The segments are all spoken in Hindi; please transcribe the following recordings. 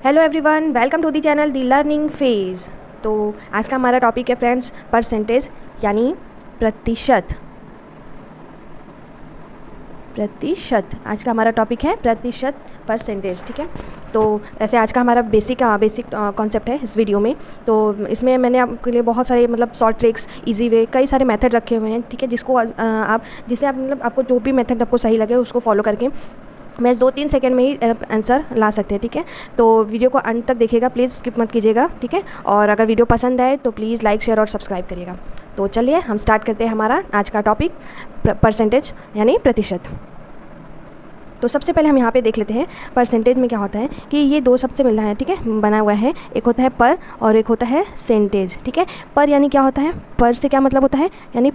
Hello everyone, welcome to the channel the learning phase. तो आज का हमारा टॉपिक है फ्रेंड्स परसेंटेज यानी प्रतिशत। आज का हमारा टॉपिक है प्रतिशत परसेंटेज। ठीक है, तो ऐसे आज का हमारा बेसिक कॉन्सेप्ट है इस वीडियो में। तो इसमें मैंने आपके लिए बहुत सारे शॉर्ट ट्रिक्स, इजी वे, कई सारे मेथड रखे हुए हैं। ठीक है, जिससे आप आपको जो भी मेथड आपको सही लगे उसको फॉलो करके मैं 2-3 सेकंड में ही आंसर ला सकते हैं। ठीक है, तो वीडियो को अंत तक देखिएगा, प्लीज़ स्किप मत कीजिएगा। ठीक है, और अगर वीडियो पसंद आए तो प्लीज़ लाइक, शेयर और सब्सक्राइब करिएगा। तो चलिए हम स्टार्ट करते हैं हमारा आज का टॉपिक परसेंटेज यानी प्रतिशत। तो सबसे पहले हम यहाँ पे देख लेते हैं परसेंटेज में क्या होता है कि ये दो शब्द से मिल रहा है। ठीक है, बना हुआ है, एक होता है पर और एक होता है सेंटेज। ठीक है, पर यानी क्या होता है, पर से क्या मतलब होता है यानी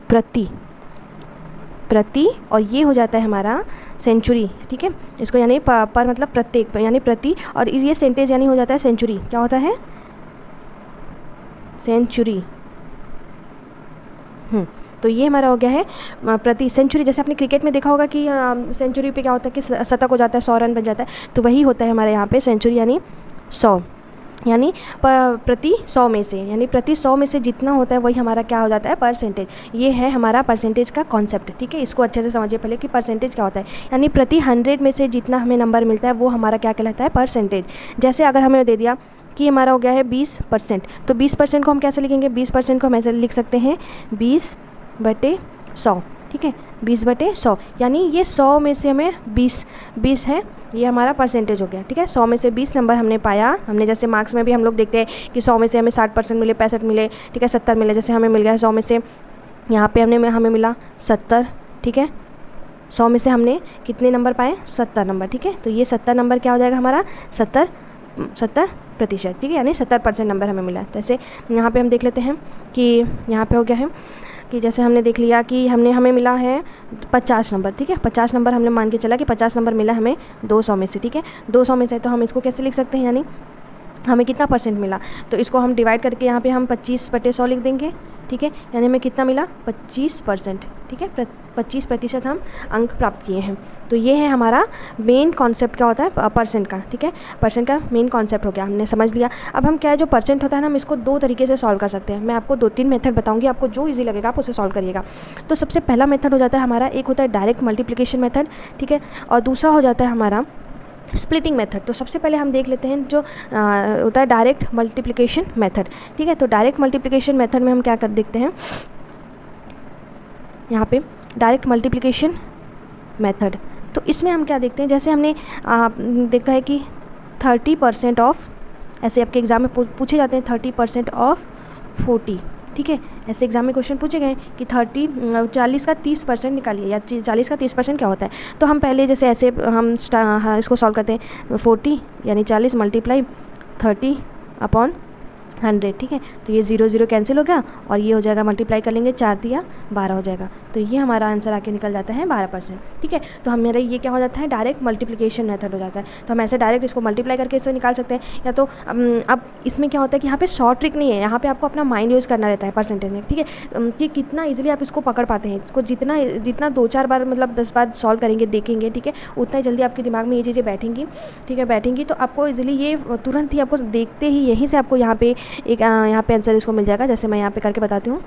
प्रति, और ये हो जाता है हमारा सेंचुरी। ठीक है, इसको यानी पर मतलब प्रत्येक यानी प्रति, और ये सेंटेज यानी हो जाता है सेंचुरी। क्या होता है, सेंचुरी। तो ये हमारा हो गया है प्रति सेंचुरी। जैसे आपने क्रिकेट में देखा होगा कि सेंचुरी पे क्या होता है कि शतक हो जाता है, 100 रन बन जाता है। तो वही होता है हमारे यहाँ पे सेंचुरी यानी 100, यानी प्रति 100 में से, यानी प्रति 100 में से जितना होता है वही हमारा क्या हो जाता है परसेंटेज। ये है हमारा परसेंटेज का कॉन्सेप्ट। ठीक है, इसको अच्छे से समझिए पहले कि परसेंटेज क्या होता है। यानी प्रति 100 में से जितना हमें नंबर मिलता है वो हमारा क्या कहलाता है परसेंटेज। जैसे अगर हमें दे दिया कि हमारा हो गया है 20%, तो 20% को हम कैसे लिखेंगे, 20% को हम ऐसे लिख सकते हैं 20/100। ठीक है, 20/100 यानी ये 100 में से हमें 20 है, ये हमारा परसेंटेज हो गया। ठीक है, 100 में से 20 नंबर हमने पाया। हमने जैसे मार्क्स में भी हम लोग देखते हैं कि 100 में से हमें 60% मिले, 65 मिले, ठीक है, 70 मिले। जैसे हमें मिल गया 100 में से, यहाँ पे हमें मिला 70। ठीक है, 100 में से हमने कितने नंबर पाए, 70 नंबर। ठीक है, तो ये 70 नंबर क्या हो जाएगा हमारा 70%। ठीक है, यानी 70% नंबर हमें मिला। जैसे यहाँ पर हम देख लेते हैं कि यहाँ पर हो गया है कि जैसे हमने देख लिया कि हमें मिला है 50 नंबर। ठीक है, 50 नंबर हमने मान के चला कि 50 नंबर मिला हमें 200 में से। ठीक है, 200 में से, तो हम इसको कैसे लिख सकते हैं, यानी हमें कितना परसेंट मिला, तो इसको हम डिवाइड करके यहाँ पे हम 25/100 लिख देंगे। ठीक है, यानी हमें कितना मिला 25%। ठीक है, 25% हम अंक प्राप्त किए हैं। तो ये है हमारा मेन कॉन्सेप्ट क्या होता है परसेंट का। ठीक है, परसेंट का मेन कॉन्सेप्ट हो गया, हमने समझ लिया। अब हम क्या है जो परसेंट होता है ना, हम इसको 2 तरीके से सॉल्व कर सकते हैं। मैं आपको 2-3 मेथड बताऊंगी, आपको जो ईजी लगेगा आप उसे सॉल्व करिएगा। तो सबसे पहला मेथड हो जाता है हमारा, एक होता है डायरेक्ट मल्टीप्लिकेशन मेथड। ठीक है, और दूसरा हो जाता है हमारा स्प्लिटिंग मेथड। तो सबसे पहले हम देख लेते हैं जो होता है डायरेक्ट मल्टीप्लिकेशन मेथड। ठीक है, तो डायरेक्ट मल्टीप्लिकेशन मेथड में हम क्या कर देखते हैं, यहाँ पे डायरेक्ट मल्टीप्लिकेशन मेथड। तो इसमें हम क्या देखते हैं, जैसे हमने देखा है कि 30% ऑफ, ऐसे आपके एग्ज़ाम में पूछे जाते हैं 30% ऑफ 40। ठीक है, ऐसे एग्जाम में क्वेश्चन पूछे गए कि 40 का 30% निकालिए, या 40 का 30% क्या होता है। तो हम पहले जैसे ऐसे हम इसको सॉल्व करते हैं, 40 यानी 40 मल्टीप्लाई 30/100। ठीक है, तो ये 0 कैंसिल हो गया और ये हो जाएगा, मल्टीप्लाई कर लेंगे, 4×3 12 हो जाएगा। तो ये हमारा आंसर आके निकल जाता है 12%। ठीक है, तो मेरा ये क्या हो जाता है डायरेक्ट मल्टीप्लिकेशन मेथड हो जाता है। तो हम ऐसे डायरेक्ट इसको मल्टीप्लाई करके इससे निकाल सकते हैं। या तो अब इसमें क्या होता है कि यहाँ पे शॉर्ट ट्रिक नहीं है, यहाँ पे आपको अपना माइंड यूज़ करना रहता है परसेंटेज में। ठीक है, कि कितना ईजिली आप इसको पकड़ पाते हैं, इसको जितना 2-4 बार 10 बार सॉल्व करेंगे, देखेंगे, ठीक है, उतना ही जल्दी आपके दिमाग में ये चीज़ें बैठेंगी। ठीक है, बैठेंगी तो आपको ईजिली ये तुरंत ही आपको देखते ही यहीं से आपको यहाँ पे यहाँ पे आंसर इसको मिल जाएगा। जैसे मैं यहाँ पे करके बताती हूँ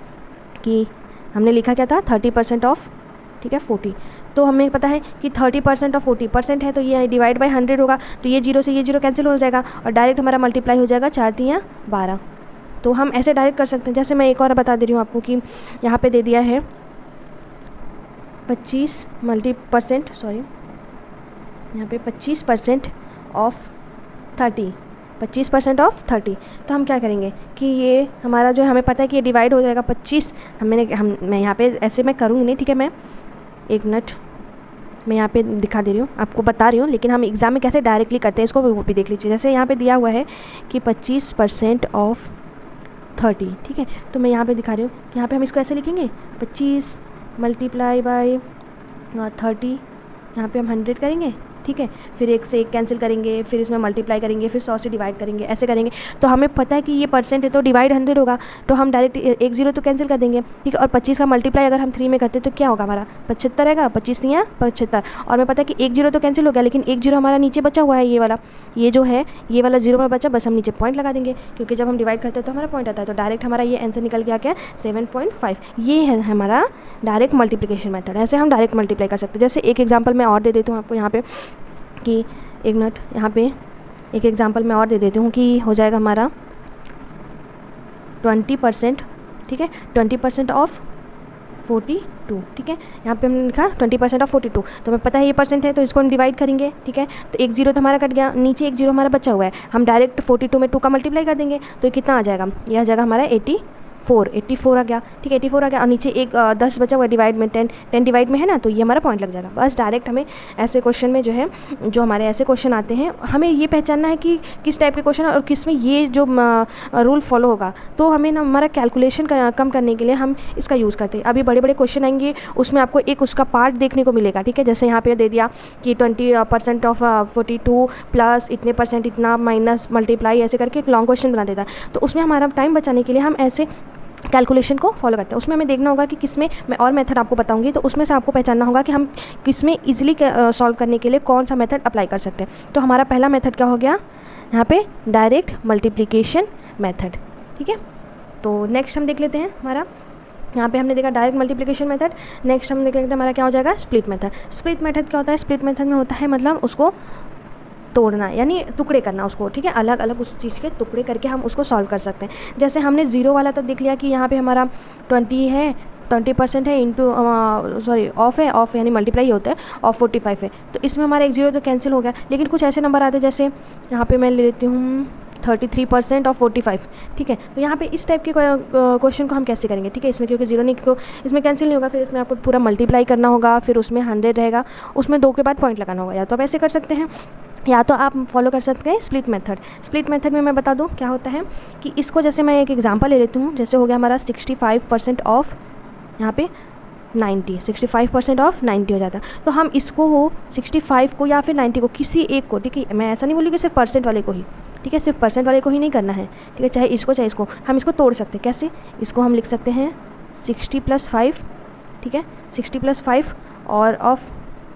कि हमने लिखा क्या था 30% ऑफ, ठीक है, 40। तो हमें पता है कि 30% ऑफ 40% है, तो ये डिवाइड बाय 100 होगा। तो ये 0 से ये 0 कैंसिल हो जाएगा और डायरेक्ट हमारा मल्टीप्लाई हो जाएगा 4×3 12। तो हम ऐसे डायरेक्ट कर सकते हैं। जैसे मैं एक और बता दे रही हूँ आपको कि यहाँ पे दे दिया है 25% सॉरी, यहाँ पे 25% ऑफ 30, 25% ऑफ 30। तो हम क्या करेंगे कि ये हमारा जो हमें पता है कि ये डिवाइड हो जाएगा 25। मैं यहाँ पे ऐसे मैं करूँगी नहीं। ठीक है, मैं 1 मिनट मैं यहाँ पे दिखा दे रही हूँ, आपको बता रही हूँ, लेकिन हम एग्ज़ाम में कैसे डायरेक्टली करते हैं इसको वो भी देख लीजिए। जैसे यहाँ पे दिया हुआ है कि 25% ऑफ 30। ठीक है, तो मैं यहाँ पे दिखा रही हूँ कि यहाँ पे हम इसको ऐसे लिखेंगे 25 मल्टीप्लाई बाय 30, यहाँ पे हम 100 करेंगे ठीक है, फिर 1 से 1 कैंसिल करेंगे, फिर इसमें मल्टीप्लाई करेंगे, फिर 100 से डिवाइड करेंगे, ऐसे करेंगे। तो हमें पता है कि ये परसेंट है तो डिवाइड 100 होगा, तो हम डायरेक्ट 1 0 तो कैंसिल कर देंगे, ठीक है। और 25 का मल्टीप्लाई अगर हम 3 में करते तो क्या होगा हमारा 75 रहेगा, 25 नहीं है 75। और मैं पता है कि 1 0 तो कैंसिल हो गया, लेकिन 1 0 हमारा नीचे बचा हुआ है, ये वाला, ये जो है ये वाला 0 में बचा, बस हम नीचे पॉइंट लगा देंगे, क्योंकि जब हम डिवाइड करते हैं तो हमारा पॉइंट आता है। तो डायरेक्ट हमारा ये आंसर निकल गया क्या 7.5। ये है हमारा डायरेक्ट मल्टीप्लिकेशन मेथड। ऐसे हम डायरेक्ट मल्टीप्लाई कर सकते हैं। जैसे एक एग्जांपल मैं और दे देती हूँ आपको यहाँ पे कि एक मिनट, यहाँ पे एक एग्जांपल मैं और दे देती हूँ कि हो जाएगा हमारा 20%, ठीक है, 20% ऑफ 42, ठीक है। यहाँ पे हमने लिखा 20% ऑफ 42, तो हमें पता है ये परसेंट है तो इसको हम डिवाइड करेंगे, ठीक है। तो 1 0 तो हमारा कट गया, नीचे 1 0 हमारा बचा हुआ है, हम डायरेक्ट 42 में 2 का मल्टीप्लाई कर देंगे, तो ये कितना आ जाएगा, ये आ जाएगा हमारा 84 आ गया, ठीक है, 84 आ गया। और नीचे एक 10 बचा हुआ है डिवाइड में, 10 डिवाइड में है ना, तो ये हमारा पॉइंट लग जाएगा। बस डायरेक्ट हमें ऐसे क्वेश्चन में जो है, जो हमारे ऐसे क्वेश्चन आते हैं, हमें ये पहचानना है कि किस टाइप के क्वेश्चन और किस में ये जो रूल फॉलो होगा। तो हमें ना हमारा कैलकुलेशन कम करने के लिए हम इसका यूज़ करते हैं। अभी बड़े बड़े क्वेश्चन आएंगे, उसमें आपको एक उसका पार्ट देखने को मिलेगा, ठीक है। जैसे यहाँ पे दे दिया कि 20% ऑफ 42 प्लस इतने परसेंट इतना माइनस मल्टीप्लाई, ऐसे करके एक लॉन्ग क्वेश्चन बना देता है। तो उसमें हमारा टाइम बचाने के लिए हम ऐसे कैलकुलेशन को फॉलो करते हैं। उसमें हमें देखना होगा कि किसमें, मैं और मेथड आपको बताऊंगी, तो उसमें से आपको पहचानना होगा कि हम किसमें इजीली सॉल्व करने के लिए कौन सा मेथड अप्लाई कर सकते हैं। तो हमारा पहला मेथड क्या हो गया यहाँ पे, डायरेक्ट मल्टीप्लिकेशन मेथड, ठीक है। तो नेक्स्ट हम देख लेते हैं हमारा, यहाँ पे हमने देखा डायरेक्ट मल्टीप्लिकेशन मेथड। नेक्स्ट हम देख लेते हैं हमारा क्या हो जाएगा, स्प्लिट मेथड। स्प्लिट मेथड क्या होता है, स्प्लिट मेथड में होता है मतलब उसको तोड़ना, यानी टुकड़े करना उसको, ठीक है, अलग अलग उस चीज़ के टुकड़े करके हम उसको सॉल्व कर सकते हैं। जैसे हमने 0 वाला तो देख लिया कि यहाँ पे हमारा 20 है, 20% है इंटू ऑफ है, ऑफ यानी मल्टीप्लाई होता है, और 45 है, तो इसमें हमारा 1 0 तो कैंसिल हो गया। लेकिन कुछ ऐसे नंबर आते हैं, जैसे यहाँ पे मैं ले लेती हूँ 33% ऑफ 45, ठीक है। तो यहाँ पे इस टाइप के क्वेश्चन को हम कैसे करेंगे, ठीक है। इसमें क्योंकि 0 नहीं तो इसमें कैंसिल नहीं होगा, फिर इसमें आपको पूरा मल्टीप्लाई करना होगा, फिर उसमें 100 रहेगा, उसमें 2 के बाद पॉइंट लगाना होगा। या तो आप ऐसे कर सकते हैं, या तो आप फॉलो कर सकते हैं स्प्लिट मेथड। स्प्लिट मेथड में मैं बता दूं क्या होता है कि इसको, जैसे मैं एक एग्जांपल ले लेती हूँ, जैसे हो गया हमारा 65% ऑफ यहाँ पे 90, 65% ऑफ 90 हो जाता है। तो हम इसको 65 को या फिर 90 को, किसी एक को, ठीक है, मैं ऐसा नहीं बोलूँगी सिर्फ परसेंट वाले को ही, ठीक है, सिर्फ परसेंट वाले को ही नहीं करना है, ठीक है, चाहे इसको चाहे इसको, हम इसको तोड़ सकते हैं। कैसे, इसको हम लिख सकते हैं 60 + 5, ठीक है, 60 + 5 और ऑफ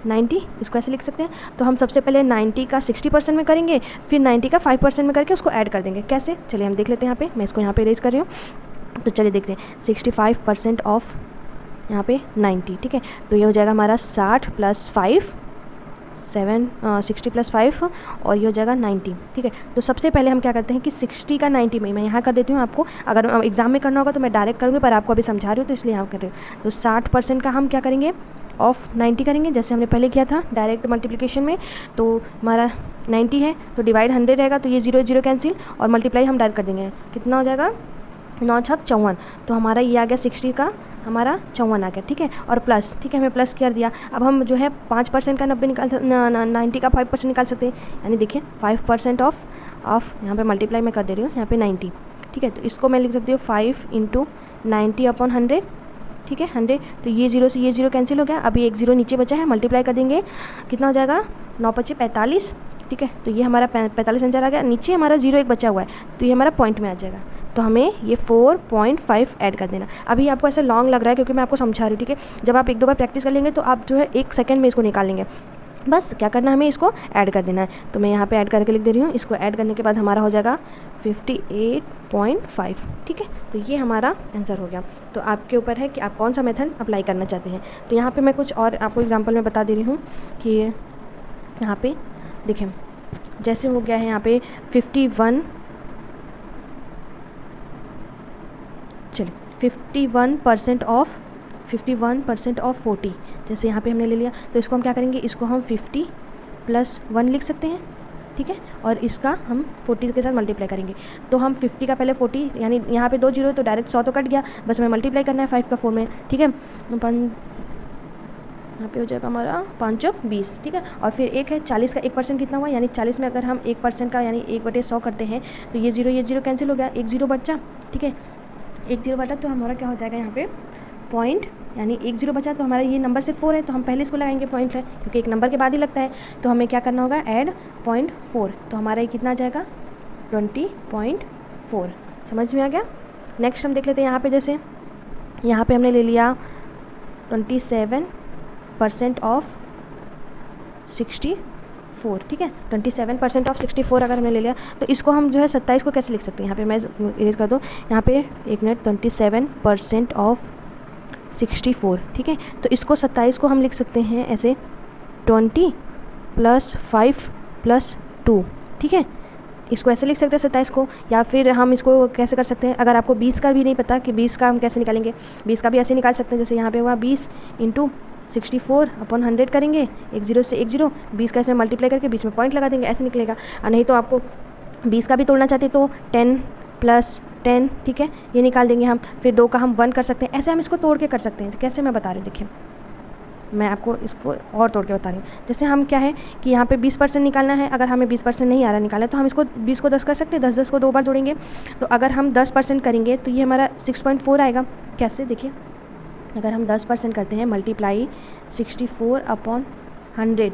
90, इसको ऐसे लिख सकते हैं। तो हम सबसे पहले 90 का 60% में करेंगे, फिर 90 का 5% में करके उसको ऐड कर देंगे। कैसे, चलिए हम देख लेते हैं। यहाँ पे मैं इसको यहाँ पे रेज कर रही हूँ, तो चलिए देखते हैं 65% ऑफ यहाँ पे 90, ठीक है। तो ये हो जाएगा हमारा 60 + 5 60 + 5 और ये हो जाएगा 90, ठीक है। तो सबसे पहले हम क्या करते हैं कि 60 का 90 में मैं यहाँ कर देती हूँ। आपको अगर एग्जाम में करना होगा तो मैं डायरेक्ट करूँगी, पर आपको अभी समझा रही हूँ तो इसलिए यहाँ कर रही हूँ। तो 60% का हम क्या करेंगे, ऑफ 90 करेंगे, जैसे हमने पहले किया था डायरेक्ट मल्टीप्लिकेशन में। तो हमारा 90 है तो डिवाइड 100 रहेगा, तो ये 0 0 कैंसिल, और मल्टीप्लाई हम डायरेक्ट कर देंगे। कितना हो जाएगा, 9 6 54, तो हमारा ये आ गया 60 का हमारा 54 आ गया, ठीक है। और प्लस, ठीक है, हमें प्लस कर दिया। अब हम जो है 5% का 90 निकाल 90 का 5% निकाल सकते हैं, यानी देखिए 5% ऑफ यहाँ पे मल्टीप्लाई मैं कर दे रही हूँ यहाँ पे 90, ठीक है। तो इसको मैं लिख सकती हूँ 5 × 90/100, ठीक है, 100। तो ये 0 से ये 0 कैंसिल हो गया, अभी 1 0 नीचे बचा है, मल्टीप्लाई कर देंगे, कितना हो जाएगा, 9 × 5 = 45, ठीक है। तो ये हमारा 45 आंसर आ गया। नीचे हमारा 0 1 बचा हुआ है, तो ये हमारा पॉइंट में आ जाएगा। तो हमें ये 4.5 ऐड कर देना। अभी आपको ऐसा लॉन्ग लग रहा है क्योंकि मैं आपको समझा रही हूँ, ठीक है। जब आप 1 2 बार प्रैक्टिस कर लेंगे तो आप जो है 1 सेकंड में इसको निकाल लेंगे। बस क्या करना है, हमें इसको ऐड कर देना है। तो मैं यहाँ पे ऐड करके लिख दे रही हूँ। इसको ऐड करने के बाद हमारा हो जाएगा 58.5, ठीक है। तो ये हमारा आंसर हो गया। तो आपके ऊपर है कि आप कौन सा मेथड अप्लाई करना चाहते हैं। तो यहाँ पे मैं कुछ और आपको एग्जांपल में बता दे रही हूँ कि यहाँ पे देखें, जैसे हो गया है यहाँ पे 51, चलिए 51% ऑफ 40, जैसे यहाँ पे हमने ले लिया। तो इसको हम क्या करेंगे, इसको हम 50 + 1 लिख सकते हैं, ठीक है, और इसका हम 40 के साथ मल्टीप्लाई करेंगे। तो हम 50 का पहले 40, यानी यहाँ पे 2 0 तो डायरेक्ट 100 तो कट गया, बस हमें मल्टीप्लाई करना है 5 का 4 में, ठीक है। यहाँ पे हो जाएगा हमारा 5 × 20, ठीक है। और फिर एक है 40 का 1% कितना हुआ, यानी 40 में अगर हम 1% का यानी 1/100 करते हैं तो ये 0 कैंसिल हो गया, 1 0 बचा, ठीक है, 1 0 बचा। तो हमारा क्या हो जाएगा यहाँ पे पॉइंट, यानी 1 0 बचा, तो हमारा ये नंबर से 4 है, तो हम पहले इसको लगाएंगे पॉइंट है, क्योंकि एक नंबर के बाद ही लगता है। तो हमें क्या करना होगा, ऐड 0.4, तो हमारा ये कितना आ जाएगा 20.4। समझ में आ गया। नेक्स्ट हम देख लेते हैं यहाँ पे, जैसे यहाँ पे हमने ले लिया 27% ऑफ 64, ठीक है, 27% ऑफ 64 अगर हमने ले लिया, तो इसको हम जो है 27 को कैसे लिख सकते हैं, यहाँ पे मैं इरेज कर दूँ, यहाँ पे एक मिनट, 27% ऑफ 64, ठीक है, तो इसको 27 को हम लिख सकते हैं ऐसे 20 + 5 + 2, ठीक है, इसको ऐसे लिख सकते हैं 27 को। या फिर हम इसको कैसे कर सकते हैं, अगर आपको 20 का भी नहीं पता कि 20 का हम कैसे निकालेंगे, 20 का भी ऐसे निकाल सकते हैं, जैसे यहाँ पे हुआ 20 × 64/100 करेंगे, 1 0 से 1 0, 20 का इसमें मल्टीप्लाई करके 20 में पॉइंट लगा देंगे, ऐसे निकलेगा। और नहीं तो आपको 20 का भी तोड़ना चाहते तो 10 + 10, ठीक है, ये निकाल देंगे हम। फिर 2 का हम 1 कर सकते हैं, ऐसे हम इसको तोड़ के कर सकते हैं। कैसे मैं बता रही हूँ, देखिए मैं आपको इसको और तोड़ के बता रही हूँ। जैसे हम क्या है कि यहाँ पे 20% निकालना है, अगर हमें 20% नहीं आ रहा निकालना, तो हम इसको 20 को 10 कर सकते हैं, 10 को 2 बार जोड़ेंगे। तो अगर हम 10% करेंगे तो ये हमारा 6.4 आएगा। कैसे, देखिए अगर हम 10% करते हैं, मल्टीप्लाई 64/100,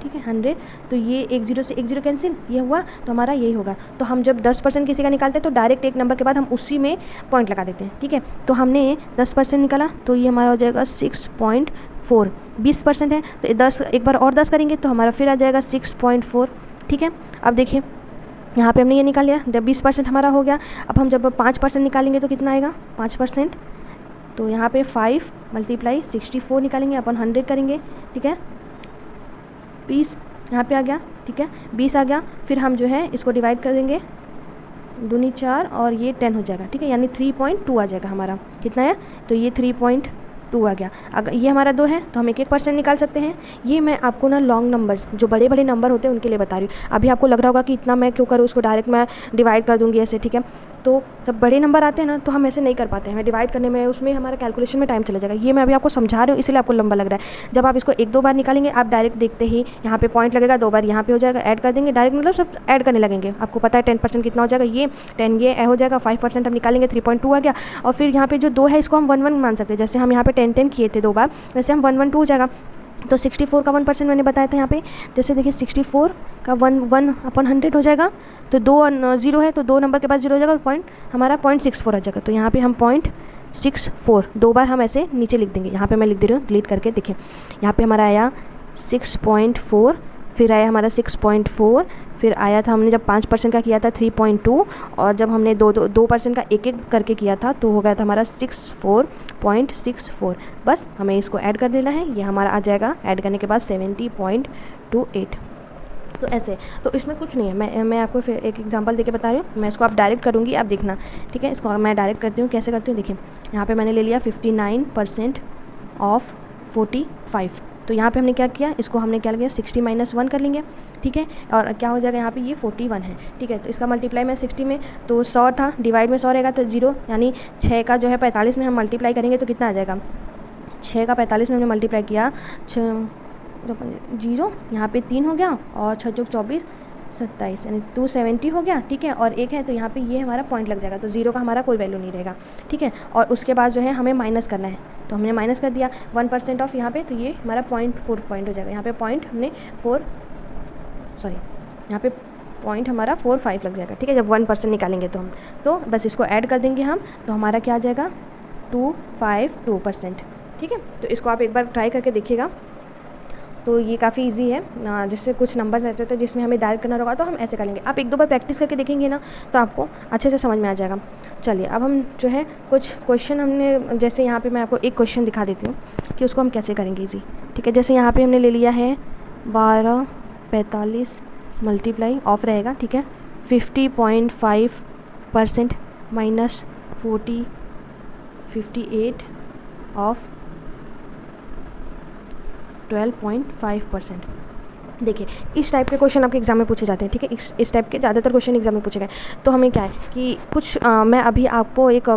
ठीक है, 100, तो ये 1 0 से 1 0 कैंसिल, ये हुआ, तो हमारा यही होगा। तो हम जब 10% किसी का निकालते हैं तो डायरेक्ट एक नंबर के बाद हम उसी में पॉइंट लगा देते हैं, ठीक है। तो हमने 10% निकाला, तो ये हमारा हो जाएगा 6.4। 20% है तो 10, एक बार और 10 करेंगे तो हमारा फिर आ जाएगा 6.4, ठीक है। अब देखिए यहाँ पे हमने ये निकाल लिया, जब 20% हमारा हो गया। अब हम जब 5% निकालेंगे तो कितना आएगा 5%, तो यहाँ पे 5 × 64 निकालेंगे, अपन 100 करेंगे, ठीक है, 20 यहाँ पे आ गया, ठीक है, 20 आ गया। फिर हम जो है इसको डिवाइड कर देंगे, 2 × 4 और ये 10 हो जाएगा, ठीक है, यानी 3.2 आ जाएगा हमारा। कितना है, तो ये 3.2 आ गया। अगर ये हमारा 2 है तो हम 1% निकाल सकते हैं। ये मैं आपको ना लॉन्ग नंबर्स, जो बड़े बड़े नंबर होते हैं उनके लिए बता रही हूँ। अभी आपको लग रहा होगा कि इतना मैं क्यों करूँ, उसको डायरेक्ट मैं डिवाइड कर दूँगी ऐसे, ठीक है। तो जब बड़े नंबर आते हैं ना तो हम ऐसे नहीं कर पाते हैं, हमें डिवाइड करने में, उसमें हमारा कैलकुलेशन में टाइम चला जाएगा। ये मैं अभी आपको समझा रही हूँ, इसलिए आपको लंबा लग रहा है। जब आप इसको 1-2 बार निकालेंगे, आप डायरेक्ट देखते ही यहाँ पे पॉइंट लगेगा, 2 बार यहाँ पे हो जाएगा, ऐड कर देंगे डायरेक्ट, मतलब सब ऐड करने लगेंगे। आपको पता है 10% कितना हो जाएगा, ये 10 ये हो जाएगा, 5% हम निकालेंगे 3.2 आ गया। और फिर यहाँ पे जो 2 है इसको हम 1-1 मान सकते हैं, जैसे हम यहाँ पे 10-10 किए थे 2 बार, वैसे हम 1-1-2 हो जाएगा। तो 64 का 1% मैंने बताया था यहाँ पे, जैसे देखिए 64 का 1/100 हो जाएगा, तो 2 0 है तो 2 नंबर के बाद 0 हो जाएगा, पॉइंट हमारा 0.64 आ जाएगा। तो यहाँ पे हम 0.64 2 बार हम ऐसे नीचे लिख देंगे। यहाँ पे मैं लिख दे रही हूँ, डिलीट करके देखिए, यहाँ पे हमारा आया 6.4, फिर आया हमारा 6.4, फिर आया था हमने जब 5% का किया था 3.2, और जब हमने 2% का एक करके किया था तो हो गया था हमारा 64.64। बस हमें इसको ऐड कर देना है, ये हमारा आ जाएगा ऐड करने के बाद 70.28। तो ऐसे, तो इसमें कुछ नहीं है, मैं आपको फिर एक एग्जांपल देके बता रही हूँ। मैं इसको आप डायरेक्ट करूँगी, आप देखना, ठीक है। इसको मैं डायरेक्ट करती हूँ, कैसे करती हूँ देखिए, यहाँ पर मैंने ले लिया 59% ऑफ 45, तो यहाँ पे हमने क्या किया, इसको हमने क्या किया 60 - 1 कर लेंगे, ठीक है, और क्या हो जाएगा यहाँ पे ये 41 है, ठीक है। तो इसका मल्टीप्लाई में 60 में तो 100 था, डिवाइड में 100 रहेगा तो 0, यानी 6 का जो है 45 में हम मल्टीप्लाई करेंगे तो कितना आ जाएगा, 6 का 45 में हमने मल्टीप्लाई किया, 0 यहाँ पे 3 हो गया, और 6 × 24 27, यानी 270 हो गया, ठीक है। और एक है तो यहाँ पे ये हमारा पॉइंट लग जाएगा, तो 0 का हमारा कोई वैल्यू नहीं रहेगा, ठीक है। और उसके बाद जो है हमें माइनस करना है, तो हमने माइनस कर दिया 1% ऑफ यहाँ पे, तो ये हमारा 0.4 पॉइंट हो जाएगा। यहाँ पे पॉइंट हमने यहाँ पे पॉइंट हमारा 45 लग जाएगा, ठीक है, जब 1% निकालेंगे तो हम, तो बस इसको ऐड कर देंगे हम, तो हमारा क्या आ जाएगा 252%, ठीक है। तो इसको आप एक बार ट्राई करके देखिएगा, तो ये काफ़ी इजी है। जिससे कुछ नंबर्स ऐसे होते हैं जिसमें हमें डायरेक्ट करना होगा तो हम ऐसे कर लेंगे। आप 1-2 बार प्रैक्टिस करके देखेंगे ना तो आपको अच्छे से समझ में आ जाएगा। चलिए अब हम जो है कुछ क्वेश्चन हमने, जैसे यहाँ पे मैं आपको एक क्वेश्चन दिखा देती हूँ कि उसको हम कैसे करेंगे इजी, ठीक है। जैसे यहाँ पे हमने ले लिया है 1245 मल्टीप्लाई ऑफ रहेगा, ठीक है, 50.5% माइनस 58 ऑफ 12.5%, देखिए इस टाइप के क्वेश्चन आपके एग्जाम में पूछे जाते हैं, ठीक है। इस टाइप के ज़्यादातर क्वेश्चन एग्जाम में पूछे गए। तो हमें क्या है कि कुछ मैं अभी आपको एक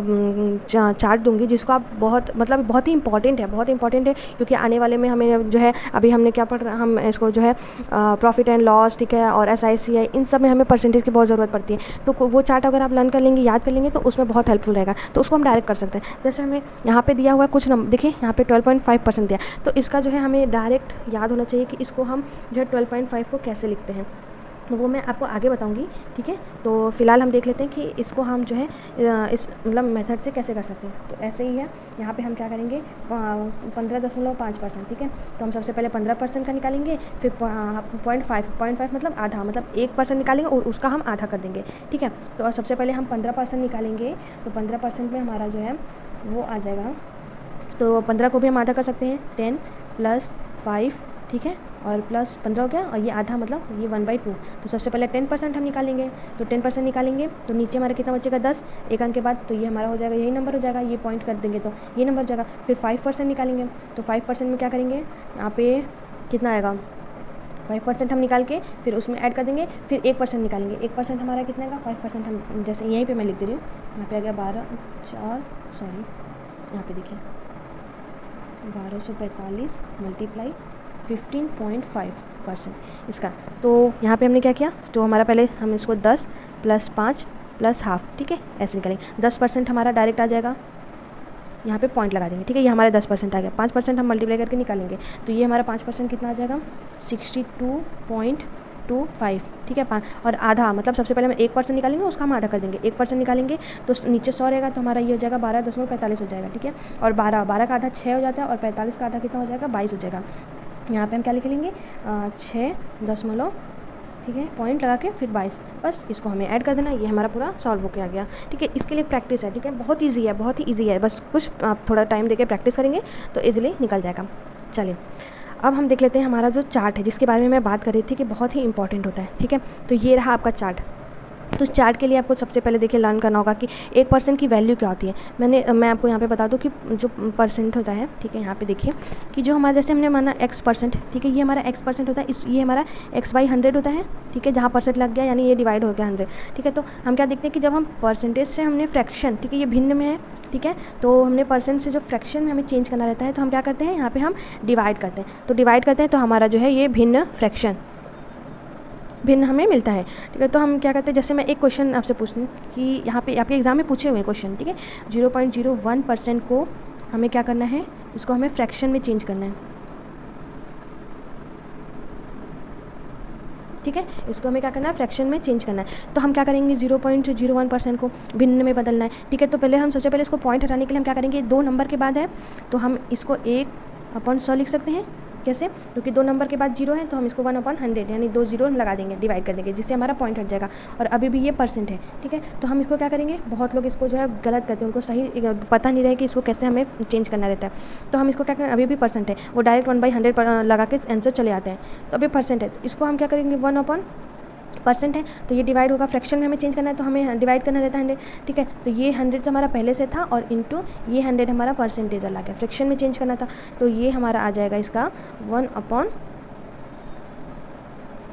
चार्ट दूंगी जिसको आप बहुत ही इंपॉर्टेंट है क्योंकि आने वाले में हमें जो है अभी हमने क्या पढ़ हम इसको जो है प्रॉफिट एंड लॉस, ठीक है, और SIC है, इन सब में हमें परसेंटेज की बहुत ज़रूरत पड़ती है। तो वो चार्ट अगर आप लर्न कर लेंगे, याद कर लेंगे, तो उसमें बहुत हेल्पफुल रहेगा। तो उसको हम डायरेक्ट कर सकते हैं। जैसे हमें यहाँ पे दिया हुआ है कुछ नंबर, देखिए यहाँ पे 12.5% दिया, तो इसका जो है हमें डायरेक्ट याद होना चाहिए कि इसको हम जो है 12.5 को कैसे लिखते हैं, तो वो मैं आपको आगे बताऊंगी, ठीक है। तो फिलहाल हम देख लेते हैं कि इसको हम जो है इस मतलब मेथड से कैसे कर सकते हैं। तो ऐसे ही है, यहाँ पे हम क्या करेंगे 15.5%, ठीक है। तो हम सबसे पहले 15% का निकालेंगे, फिर 0.5 मतलब आधा, मतलब 1% निकालेंगे और उसका हम आधा कर देंगे, ठीक है। तो सबसे पहले हम 15% निकालेंगे, तो 15% में हमारा जो है वो आ जाएगा, तो 15 को भी हम आधा कर सकते हैं, 10 + 5, ठीक है, और प्लस 15 हो गया, और ये आधा मतलब ये 1/2। तो सबसे पहले 10% हम निकालेंगे, तो 10% निकालेंगे तो नीचे हमारा कितना बचेगा 10, एक अंक के बाद, तो ये हमारा हो जाएगा, यही नंबर हो जाएगा, ये पॉइंट कर देंगे तो ये नंबर हो जाएगा। फिर 5% निकालेंगे, तो 5% में क्या करेंगे, यहाँ पे कितना आएगा 5% हम निकाल के फिर उसमें ऐड कर देंगे, फिर 1% निकालेंगे, 1% हमारा कितना आएगा 5% हम, जैसे यहीं पर मैं लिख दे रही हूँ, यहाँ पे आ गया यहाँ पे देखिए 1245 × 15.5% इसका। तो यहाँ पे हमने क्या किया, तो हमारा पहले हम इसको 10 + 5 + ½ ठीक है, ऐसे निकालेंगे। 10% हमारा डायरेक्ट आ जाएगा, यहाँ पे पॉइंट लगा देंगे, ठीक है, ये हमारा 10% आ गया। 5% हम मल्टीप्लाई करके निकालेंगे, तो ये हमारा 5% कितना आ जाएगा 62.25, ठीक है। और आधा मतलब सबसे पहले हम 1% निकालेंगे, उसका हम आधा कर देंगे, 1% निकालेंगे तो नीचे 100 रहेगा, तो हमारा ये हो जाएगा 12.45 हो जाएगा, ठीक है। और 12 का आधा 6 हो जाता है, और 45 का आधा कितना हो जाएगा 22 हो जाएगा। यहाँ पे हम क्या लिख लेंगे 6 दशमलव, ठीक है, पॉइंट लगा के फिर 22, बस इसको हमें ऐड कर देना, ये हमारा पूरा सॉल्व हो गया, ठीक है। इसके लिए प्रैक्टिस है, ठीक है, बहुत ईजी है, बहुत ही ईजी है, बस कुछ आप थोड़ा टाइम देके प्रैक्टिस करेंगे तो ईजिली निकल जाएगा। चलिए अब हम देख लेते हैं हमारा जो चार्ट है जिसके बारे में मैं बात कर रही थी कि बहुत ही इंपॉर्टेंट होता है, ठीक है। तो ये रहा आपका चार्ट। तो इस चार्ट के लिए आपको सबसे पहले देखिए लर्न करना होगा कि 1% की वैल्यू क्या होती है। मैं आपको यहाँ पे बता दूँ कि जो परसेंट होता है, ठीक है, यहाँ पे देखिए कि जो हमारा जैसे हमने माना x%, ठीक है, ये हमारा x% होता है, ये हमारा x/100 होता है, ठीक है, जहाँ परसेंट लग गया यानी ये डिवाइड हो गया 100, ठीक है। तो हम क्या देखते हैं कि जब हम परसेंटेज से हमने फ्रैक्शन, ठीक है, ये भिन्न में है, ठीक है, तो हमने परसेंट से जो फ्रैक्शन में हमें चेंज करना रहता है, तो हम क्या करते हैं यहाँ पर हम डिवाइड करते हैं, तो डिवाइड करते हैं तो हमारा जो है ये भिन्न हमें मिलता है, ठीक है। तो हम क्या करते हैं, जैसे मैं एक क्वेश्चन आपसे पूछूँ कि यहाँ पे आपके एग्जाम में पूछे हुए क्वेश्चन, ठीक है, 0.01% को हमें क्या करना है, इसको हमें फ्रैक्शन में चेंज करना है, ठीक है, इसको हमें क्या करना है फ्रैक्शन में चेंज करना है। तो हम क्या करेंगे 0.01% को भिन्न में बदलना है, ठीक है। तो पहले हम सबसे पहले इसको पॉइंट हटाने के लिए हम क्या करेंगे, 2 नंबर के बाद है तो हम इसको 1/100 लिख सकते हैं। कैसे, क्योंकि 2 नंबर के बाद 0 है तो हम इसको 1/100 यानी 2 0 लगा देंगे, डिवाइड कर देंगे, जिससे हमारा पॉइंट हट जाएगा। और अभी भी ये परसेंट है, ठीक है। तो हम इसको क्या करेंगे, बहुत लोग इसको जो है गलत करते हैं, उनको सही पता नहीं रहे कि इसको कैसे हमें चेंज करना रहता है। तो हम इसको क्या करें, अभी भी परसेंट है, वो डायरेक्ट 1/100 लगा के आंसर चले आते हैं। तो अभी परसेंट है तो इसको हम क्या करेंगे 1/% है, तो ये डिवाइड होगा, फ्रैक्शन में हमें चेंज करना है तो हमें डिवाइड करना रहता है 100, ठीक है। तो ये 100 तो हमारा पहले से था और इंटू ये 100 हमारा परसेंटेज अलग गया, फ्रैक्शन में चेंज करना था, तो ये हमारा आ जाएगा इसका 1/,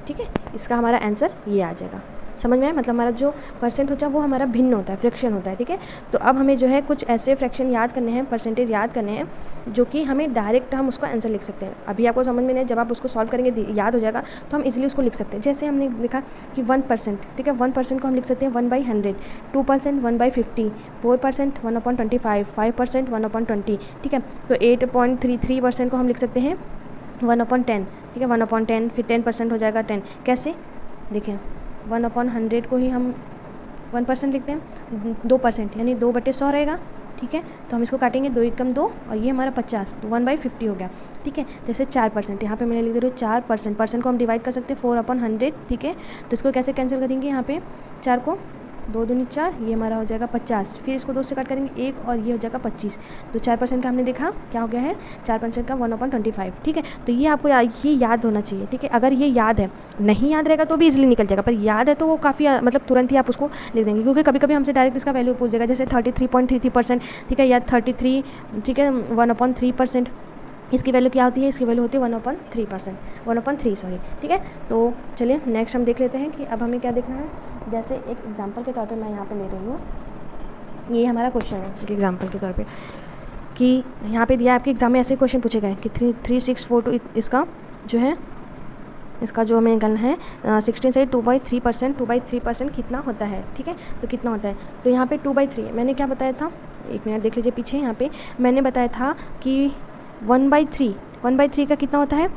ठीक है, इसका हमारा आंसर ये आ जाएगा। समझ में आया, मतलब हमारा जो परसेंट होता है वो हमारा भिन्न होता है, फ्रैक्शन होता है, ठीक है। तो अब हमें जो है कुछ ऐसे फ्रैक्शन याद करने हैं, परसेंटेज याद करने हैं जो कि हमें डायरेक्ट हम उसका आंसर लिख सकते हैं। अभी आपको समझ में नहीं, जब आप उसको सॉल्व करेंगे याद हो जाएगा तो हम इजीली उसको लिख सकते हैं। जैसे हमने लिखा कि 1%, ठीक है, 1% को हम लिख सकते हैं 1/100, 2% 1/50, 4% 1/25, 5% 1/20, ठीक है। तो 8.33% को हम लिख सकते हैं 1/10, ठीक है, 1/10, फिर 10% हो जाएगा 10। कैसे, देखिए 1/100 को ही हम 1% लिखते हैं, 2% यानी 2/100 रहेगा, ठीक है। तो हम इसको काटेंगे, 2 एकम 2 और ये हमारा 50, तो 1/50 हो गया, ठीक है। जैसे 4%, यहाँ पे मैंने लिख दे रही हूँ 4%, परसेंट को हम डिवाइड कर सकते हैं 4/100, ठीक है। तो इसको कैसे कैंसिल करेंगे, यहाँ पे 4 को 2 दूनी 4, ये हमारा हो जाएगा 50, फिर इसको 2 से कट करेंगे 1 और ये हो जाएगा 25। तो 4% का हमने देखा क्या हो गया है, 4% का 1/25, ठीक है। तो ये आपको ये याद होना चाहिए, ठीक है। अगर ये याद है, नहीं याद रहेगा तो भी इजीली निकल जाएगा, पर याद है तो वो काफ़ी मतलब तुरंत ही आप उसको लिख देंगे, क्योंकि कभी कभी हमसे डायरेक्ट इसका वैल्यू पूछ देगा, जैसे 33.33%, ठीक है, या 33, ठीक है, 1/3%, इसकी वैल्यू क्या होती है, इसकी वैल्यू होती है 1/3%, 1/3 सॉरी, ठीक है। तो चलिए नेक्स्ट हम देख लेते हैं कि अब हमें क्या देखना है। जैसे एक एग्जांपल के तौर पे मैं यहाँ पे ले रही हूँ, ये हमारा क्वेश्चन है एक एग्जांपल के तौर पे, कि यहाँ पे दिया आपके एग्जाम में ऐसे क्वेश्चन पूछे गए कि 3642 इसका जो है, इसका जो हमें निकालना है 16 से 2/3%, 2/3% कितना होता है, ठीक है। तो कितना होता है, तो यहाँ पे 2/3 मैंने क्या बताया था, एक मिनट देख लीजिए पीछे, यहाँ पे मैंने बताया था कि 1/3 का कितना होता है,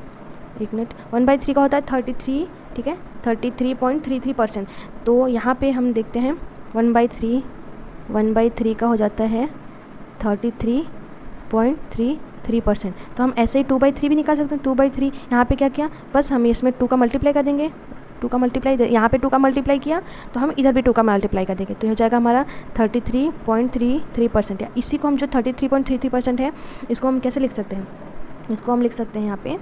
एक मिनट, 1/3 का होता है 33, ठीक है, 33.33%। तो यहाँ पे हम देखते हैं 1/3 का हो जाता है 33.33%। तो हम ऐसे ही 2/3 भी निकाल सकते हैं। 2/3 यहाँ पे क्या किया, बस हम इसमें 2 का मल्टीप्लाई कर देंगे, 2 का मल्टीप्लाई, यहाँ पे 2 का मल्टीप्लाई किया तो हम इधर भी 2 का मल्टीप्लाई कर देंगे, तो हो जाएगा हमारा 33.33%। या इसी को हम जो 33.33% है, इसको हम कैसे लिख सकते हैं, इसको हम लिख सकते हैं यहाँ पे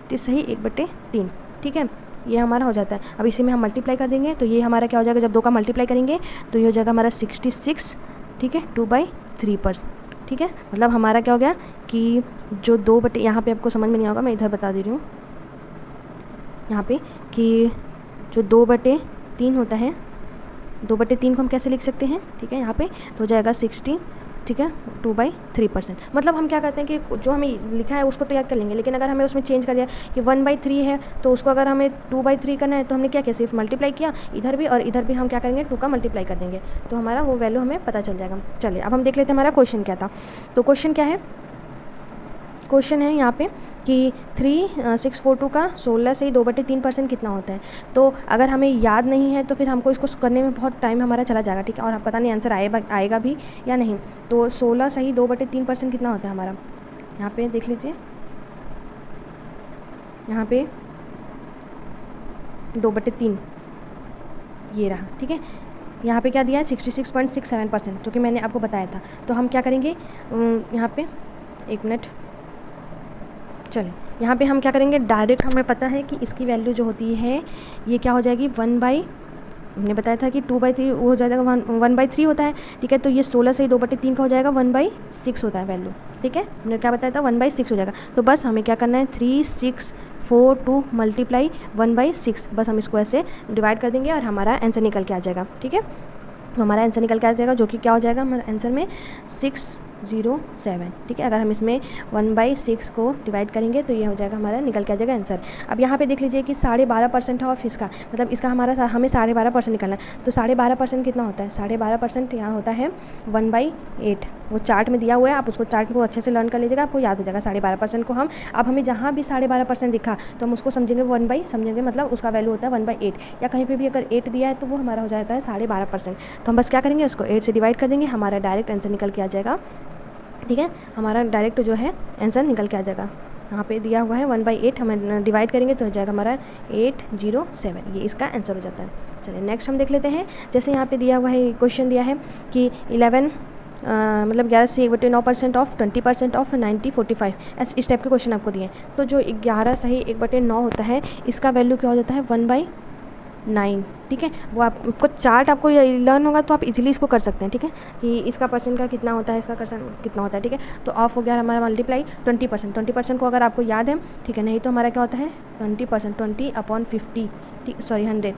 1/3, ठीक है, ये हमारा हो जाता है। अब इसी में हम मल्टीप्लाई कर देंगे, तो ये हमारा क्या हो जाएगा, जब 2 का मल्टीप्लाई करेंगे तो ये हो जाएगा हमारा 66, ठीक है, 2/3%, ठीक है। मतलब हमारा क्या हो गया कि जो 2/, यहाँ पे आपको समझ में नहीं होगा, मैं इधर बता दे रही हूँ यहाँ पे, कि जो 2/3 होता है, 2/3 को हम कैसे लिख सकते हैं, ठीक है, यहाँ पे तो हो जाएगा 60, ठीक है, 2/3%। मतलब हम क्या करते हैं कि जो हमें लिखा है उसको तो याद कर लेंगे, लेकिन अगर हमें उसमें चेंज कर दिया कि 1/3 है तो उसको अगर हमें 2/3 करना है तो हमने क्या किया, सिर्फ मल्टीप्लाई किया इधर भी और इधर भी, हम क्या करेंगे 2 का मल्टीप्लाई कर देंगे, तो हमारा वो वैल्यू हमें पता चल जाएगा। चलिए अब हम देख लेते हैं हमारा क्वेश्चन क्या था। तो क्वेश्चन क्या है, क्वेश्चन है यहाँ पे कि 3642 का 16 से 2/3% कितना होता है। तो अगर हमें याद नहीं है तो फिर हमको इसको करने में बहुत टाइम हमारा चला जाएगा, ठीक है, और पता नहीं आंसर आएगा भी या नहीं। तो 16 सही 2/3% कितना होता है हमारा, यहाँ पे देख लीजिए, यहाँ पे 2/3 ये रहा, ठीक है। यहाँ पे क्या दिया है 66.67%, जो कि मैंने आपको बताया था। तो हम क्या करेंगे यहाँ पे, एक मिनट, चलें यहाँ पे हम क्या करेंगे, डायरेक्ट हमें पता है कि इसकी वैल्यू जो होती है ये क्या हो जाएगी, हमने बताया था कि 2/3 वो हो जाएगा 1/3 होता है, ठीक है। तो ये 16 से 2/3 का हो जाएगा 1/6 होता है वैल्यू, ठीक है, हमने क्या बताया था 1/6 हो जाएगा। तो बस हमें क्या करना है 3642 मल्टीप्लाई 1/6, बस हम इसको ऐसे डिवाइड कर देंगे और हमारा आंसर निकल के आ जाएगा, ठीक है। हमारा आंसर निकल के आ जाएगा, जो कि क्या हो जाएगा हमारे आंसर में 607, ठीक है। अगर हम इसमें 1/6 को डिवाइड करेंगे तो ये हो जाएगा हमारा, निकल के आ जाएगा आंसर। अब यहाँ पे देख लीजिए कि 12.5% ऑफ इसका, मतलब इसका हमारा हमें 12.5% निकालना है। तो 12.5% कितना होता है, 12.5% यहाँ होता है 1/8। वो चार्ट में दिया हुआ है, आप उसको चार्ट को अच्छे से लर्न कर लीजिएगा, आपको याद हो जाएगा 12.5% को हम। अब हमें जहाँ भी 12.5% दिखा तो हम उसको समझेंगे समझेंगे, मतलब उसका वैल्यू होता है 1/8, या कहीं पर भी अगर 8 दिया है तो वो हमारा हो जाता है 12.5%। तो हम बस क्या करेंगे, उसको 8 से डिवाइड कर देंगे, हमारा डायरेक्ट आंसर निकल के आ जाएगा, ठीक है। हमारा डायरेक्ट जो है आंसर निकल के आ जाएगा, यहाँ पे दिया हुआ है 1/8, हम डिवाइड करेंगे तो हो जाएगा हमारा 807, ये इसका आंसर हो जाता है। चलिए नेक्स्ट हम देख लेते हैं। जैसे यहाँ पे दिया हुआ है, क्वेश्चन दिया है कि 11 मतलब 11 से 1/9% ऑफ 20% ऑफ 90 45, ऐसे इस टाइप के क्वेश्चन आपको दिए हैं। तो जो 11 सही 1/9 होता है, इसका वैल्यू क्या हो जाता है 1/9, ठीक है। वो आपको चार्ट आपको लर्न होगा तो आप इजीली इसको कर सकते हैं, ठीक है, कि इसका परसेंट का कितना होता है, इसका परसेंट कितना होता है, ठीक है। तो ऑफ हो गया हमारा मल्टीप्लाई 20% को अगर आपको याद है, ठीक है, नहीं तो हमारा क्या होता है 20%, 20/50, ठीक, सॉरी 100,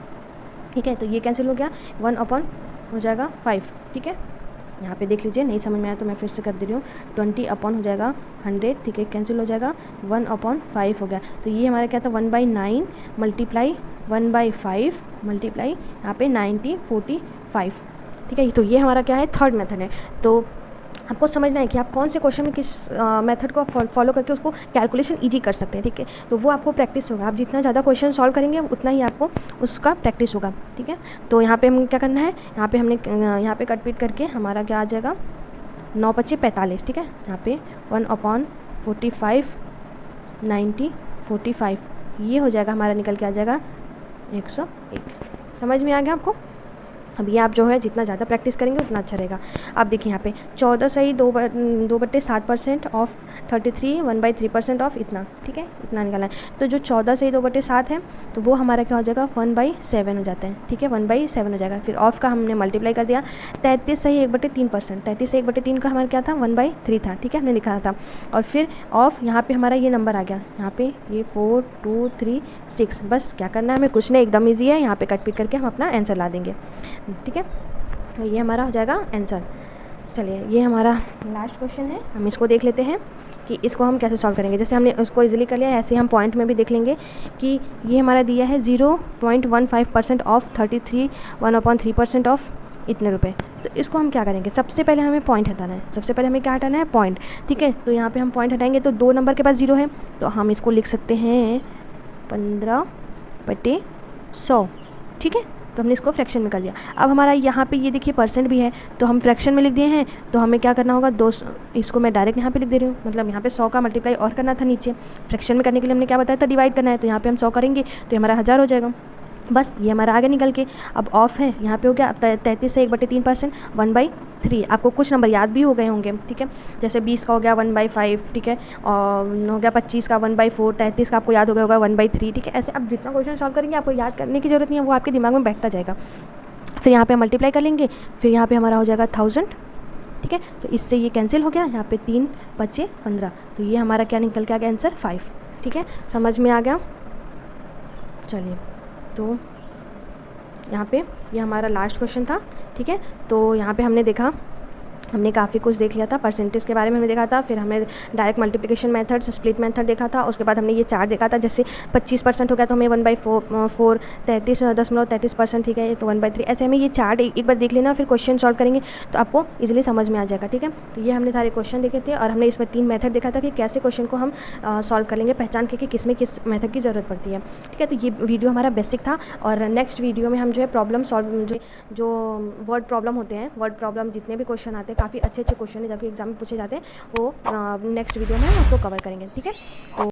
ठीक है। तो ये कैंसिल हो गया, 1 हो जाएगा 5, ठीक है। यहाँ पे देख लीजिए, नहीं समझ में आया तो मैं फिर से कर दे रही हूँ, 20 हो जाएगा 100, ठीक है, कैंसिल हो जाएगा, 1/5 हो गया। तो ये हमारा क्या था 1/9 मल्टीप्लाई 1/5 मल्टीप्लाई यहाँ पे 90 45, ठीक है। तो ये हमारा क्या है, थर्ड मेथड है। तो आपको समझना है कि आप कौन से क्वेश्चन में किस मेथड को फॉलो करके उसको कैलकुलेशन इजी कर सकते हैं, ठीक है। तो वो आपको प्रैक्टिस होगा, आप जितना ज़्यादा क्वेश्चन सॉल्व करेंगे उतना ही आपको उसका प्रैक्टिस होगा, ठीक है। तो यहाँ पे हम क्या करना है, यहाँ पे हमने यहाँ पे कट पीट करके हमारा क्या आ जाएगा 9×5 = 45, ठीक है। यहाँ पे 1/45 90 45, ये हो जाएगा हमारा, निकल के आ जाएगा 101। समझ में आ गया आपको? अब ये आप जो है जितना ज़्यादा प्रैक्टिस करेंगे उतना अच्छा रहेगा। अब देखिए यहाँ पे 14 सही 2/7% ऑफ 33 1/3% ऑफ इतना, ठीक है, इतना निकालना है। तो जो 14 सही 2/7 है तो वो हमारा क्या हो जाएगा 1/7 हो जाता है, ठीक है, 1/7 हो जाएगा। फिर ऑफ का हमने मल्टीप्लाई कर दिया, 33 सही 1/3%, 33 सही 1/3 का हमारा क्या था 1/3 था, ठीक है, हमने लिखा था। और फिर ऑफ यहाँ पे हमारा ये नंबर आ गया, यहाँ पे ये 4 2 3 6। बस क्या करना है हमें, कुछ नहीं, एकदम ईजी है, यहाँ पे कट पिट करके हम अपना आंसर ला देंगे, ठीक है। तो ये हमारा हो जाएगा आंसर। चलिए ये हमारा लास्ट क्वेश्चन है, हम इसको देख लेते हैं कि इसको हम कैसे सॉल्व करेंगे। जैसे हमने उसको इजीली कर लिया, ऐसे हम पॉइंट में भी देख लेंगे कि ये हमारा दिया है 0.15% ऑफ 33 1/3% ऑफ इतने रुपए। तो इसको हम क्या करेंगे, सबसे पहले हमें पॉइंट हटाना है, सबसे पहले हमें क्या हटाना है पॉइंट, ठीक है। तो यहाँ पे हम पॉइंट हटाएंगे तो 2 नंबर के पास 0 है, तो हम इसको लिख सकते हैं 15/100, ठीक है। तो हमने इसको फ्रैक्शन में कर लिया। अब हमारा यहाँ पे ये देखिए परसेंट भी है, तो हम फ्रैक्शन में लिख दिए हैं, तो हमें क्या करना होगा 200, इसको मैं डायरेक्ट यहाँ पे लिख दे रही हूँ, मतलब यहाँ पे 100 का मल्टीप्लाई और करना था नीचे, फ्रैक्शन में करने के लिए हमने क्या बताया था डिवाइड करना है, तो यहाँ पे हम 100 करेंगे तो ये हमारा 1000 हो जाएगा। बस ये हमारा आगे निकल के अब ऑफ है, यहाँ पे हो गया 33 से 1/3%, 1/3। आपको कुछ नंबर याद भी हो गए होंगे, ठीक है, जैसे 20 का हो गया 1/5, ठीक है, और हो गया 25 का 1/4, 33 का आपको याद हो गया होगा 1/3, ठीक है। ऐसे आप जितना क्वेश्चन सॉल्व करेंगे आपको याद करने की जरूरत नहीं है, वो आपके दिमाग में बैठता जाएगा। फिर यहाँ पे मल्टीप्लाई कर लेंगे, फिर यहाँ पे हमारा हो जाएगा 1000, ठीक है। तो इससे ये कैंसिल हो गया, यहाँ पे 3 बचे 15, तो ये हमारा क्या निकल के आ गया आंसर 5, ठीक है, समझ में आ गया। चलिए तो यहाँ पे ये हमारा लास्ट क्वेश्चन था, ठीक है। तो यहाँ पे हमने देखा, हमने काफ़ी कुछ देख लिया था, परसेंटेज के बारे में हमने देखा था, फिर हमने direct multiplication method, split method देखा था, उसके बाद हमने ये चार्ट देखा था, जैसे 25% हो गया तो हमें 1/4, 33.33%, ठीक है, तो 1/3, ऐसे हमें ये चार्ट एक बार देख लेना, फिर क्वेश्चन सॉल्व करेंगे तो आपको इजीली समझ में आ जाएगा, ठीक है। तो ये हमने सारे क्वेश्चन देखे थे और हमने इसमें 3 मेथड देखा था कि कैसे क्वेश्चन को हम सॉल्व कर लेंगे, पहचान के कि किस में किस मेथड की ज़रूरत पड़ती है, ठीक है। तो ये वीडियो हमारा बेसिक था और नेक्स्ट वीडियो में हम जो है प्रॉब्लम सॉल्व, जो वर्ड प्रॉब्लम होते हैं, वर्ड प्रॉब्लम जितने भी क्वेश्चन आते हैं, काफ़ी अच्छे अच्छे क्वेश्चन है जो कि एग्जाम में पूछे जाते हैं, वो नेक्स्ट वीडियो में हम आपको कवर करेंगे, ठीक है। तो